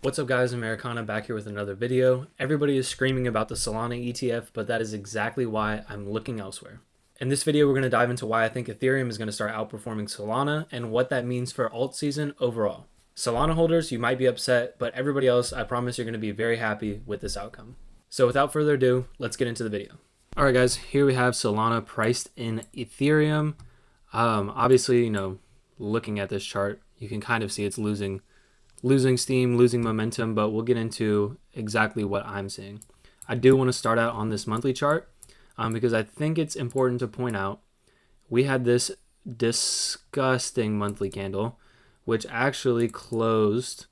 What's up guys, Americana back here with another video. Everybody is screaming about the Solana ETF, but that is exactly why I'm looking elsewhere. In this video, we're going to dive into why I think Ethereum is going to start outperforming Solana and what that means for alt season overall. Solana holders, you might be upset, but everybody else, I promise you're going to be very happy with this outcome. So without further ado, let's get into the video. All right guys, here we have Solana priced in Ethereum. Obviously, looking at this chart, you can kind of see it's losing steam, losing momentum, but we'll get into exactly what I'm seeing. I do want to start out on this monthly chart because I think it's important to point out we had this disgusting monthly candle, which actually closed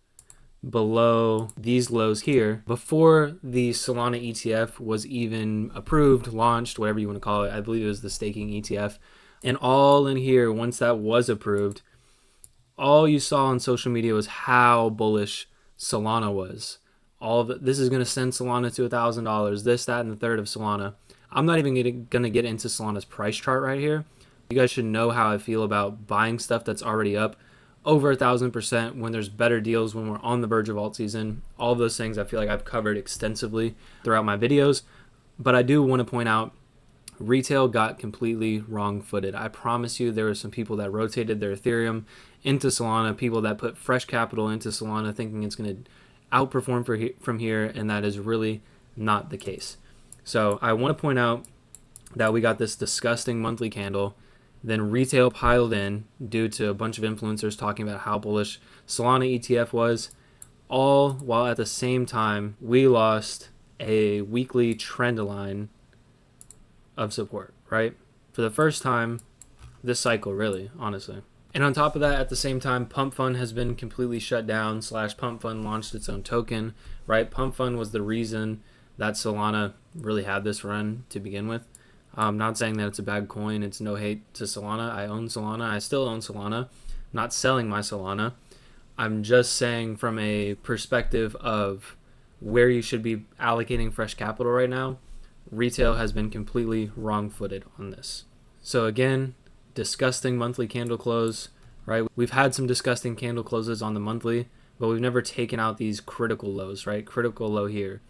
below these lows here before the Solana ETF was even approved, launched, whatever you want to call it. I believe it was the staking ETF. And all in here, once that was approved, all you saw on social media was how bullish Solana was. All of it, this is going to send Solana to $1,000, this, that, and the third of Solana. I'm not even going to get into Solana's price chart right here. You guys should know how I feel about buying stuff that's already up over 1,000% when there's better deals, when we're on the verge of alt season. All of those things I feel like I've covered extensively throughout my videos. But I do want to point out, retail got completely wrong-footed. I promise you there were some people that rotated their Ethereum into Solana, people that put fresh capital into Solana thinking it's going to outperform from here, and that is really not the case. So I want to point out that we got this disgusting monthly candle, then retail piled in due to a bunch of influencers talking about how bullish Solana ETF was, all while at the same time we lost a weekly trend line of support, right? For the first time this cycle, really, honestly. And on top of that, at the same time, Pump Fund has been completely shut down, Pump Fund launched its own token, right? Pump Fund was the reason that Solana really had this run to begin with. I'm not saying that it's a bad coin. It's no hate to Solana. I own Solana. I still own Solana. I'm not selling my Solana. I'm just saying from a perspective of where you should be allocating fresh capital right now, retail has been completely wrong-footed on this. So again, disgusting monthly candle close, right? We've had some disgusting candle closes on the monthly, but we've never taken out these critical lows, right? Critical low here,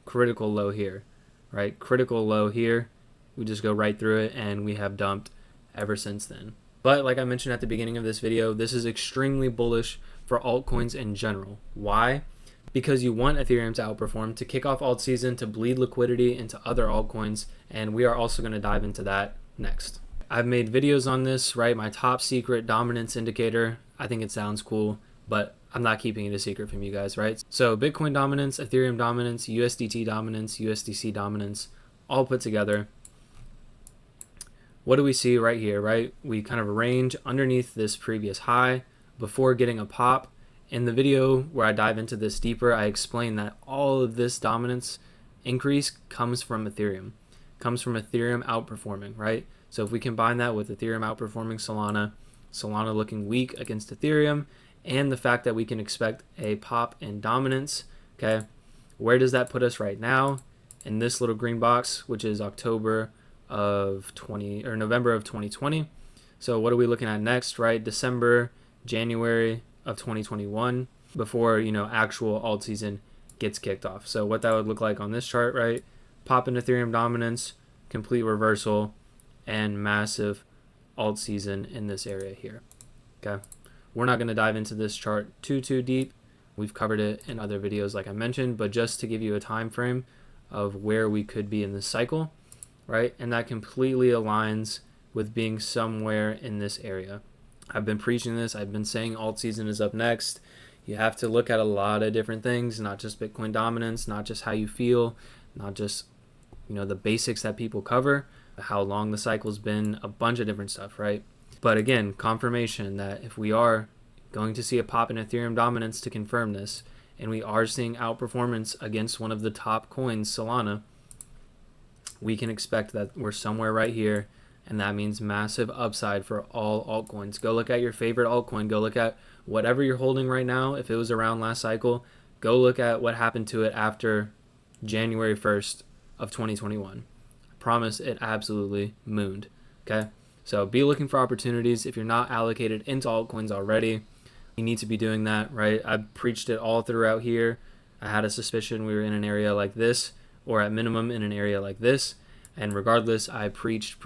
critical low here, right? Critical low here. We just go right through it, and we have dumped ever since then. But like I mentioned at the beginning of this video, this is extremely bullish for altcoins in general. Why? Because you want Ethereum to outperform, to kick off alt season, to bleed liquidity into other altcoins, and we are also going to dive into that next. I've made videos on this, right? My top secret dominance indicator. I think it sounds cool, but I'm not keeping it a secret from you guys, right? So Bitcoin dominance, Ethereum dominance, USDT dominance, USDC dominance, all put together. What do we see right here, right? We kind of range underneath this previous high before getting a pop. In the video where I dive into this deeper, I explain that all of this dominance increase comes from Ethereum, outperforming, right? So if we combine that with Ethereum outperforming Solana, Solana looking weak against Ethereum, and the fact that we can expect a pop in dominance, okay, where does that put us right now? In this little green box, which is November of 2020. So what are we looking at next, right? December, January of 2021, before actual alt season gets kicked off. So what that would look like on this chart, right? Pop in Ethereum dominance, complete reversal, and massive alt season in this area here. Okay, we're not going to dive into this chart too deep. We've covered it in other videos like I mentioned, but just to give you a time frame of where we could be in this cycle, right? And that completely aligns with being somewhere in this area. I've been preaching this. I've been saying alt season is up next. You have to look at a lot of different things, not just Bitcoin dominance, not just how you feel, not just the basics that people cover, how long the cycle's been, a bunch of different stuff, right? But again, confirmation that if we are going to see a pop in Ethereum dominance to confirm this, and we are seeing outperformance against one of the top coins, Solana, we can expect that we're somewhere right here. And that means massive upside for all altcoins. Go look at your favorite altcoin. Go look at whatever you're holding right now. If it was around last cycle, go look at what happened to it after January 1st of 2021. I promise it absolutely mooned. Okay? So be looking for opportunities. If you're not allocated into altcoins already, You need to be doing that, right? I preached it all throughout here. I had a suspicion we were in an area like this, or at minimum in an area like this. And regardless, I preached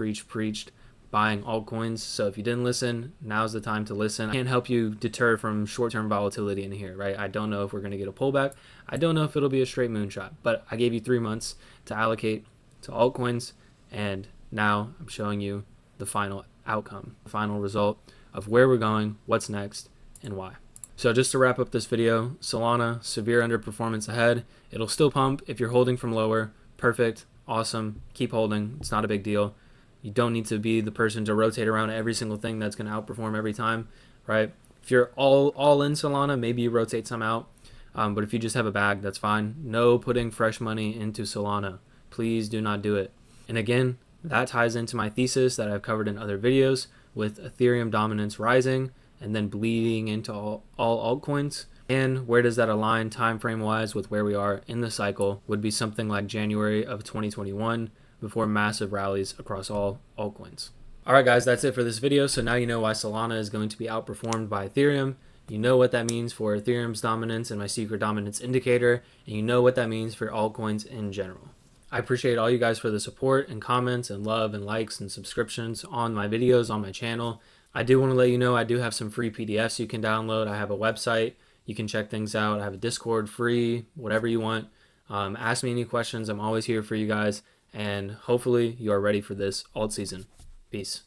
buying altcoins. So if you didn't listen, now's the time to listen. I can't help you deter from short-term volatility in here, right? I don't know if we're going to get a pullback. I don't know if it'll be a straight moonshot, but I gave you 3 months to allocate to altcoins, and now I'm showing you the final outcome, the final result of where we're going, what's next, and why. So just to wrap up this video, Solana, severe underperformance ahead. It'll still pump if you're holding from lower. Perfect, awesome, keep holding. It's not a big deal. You don't need to be the person to rotate around every single thing that's going to outperform every time, right? If you're all in Solana, maybe you rotate some out. But if you just have a bag, that's fine. No putting fresh money into Solana. Please do not do it. And again, that ties into my thesis that I've covered in other videos with Ethereum dominance rising and then bleeding into all altcoins. And where does that align time frame wise with where we are in the cycle? Would be something like January of 2021 before massive rallies across all altcoins. All right, guys, that's it for this video. So now you know why Solana is going to be outperformed by Ethereum. You know what that means for Ethereum's dominance and my secret dominance indicator, and you know what that means for altcoins in general. I appreciate all you guys for the support and comments and love and likes and subscriptions on my videos on my channel. I do want to let you know I do have some free PDFs you can download. I have a website. You can check things out. I have a Discord, free, whatever you want. Ask me any questions. I'm always here for you guys. And hopefully you are ready for this alt season. Peace.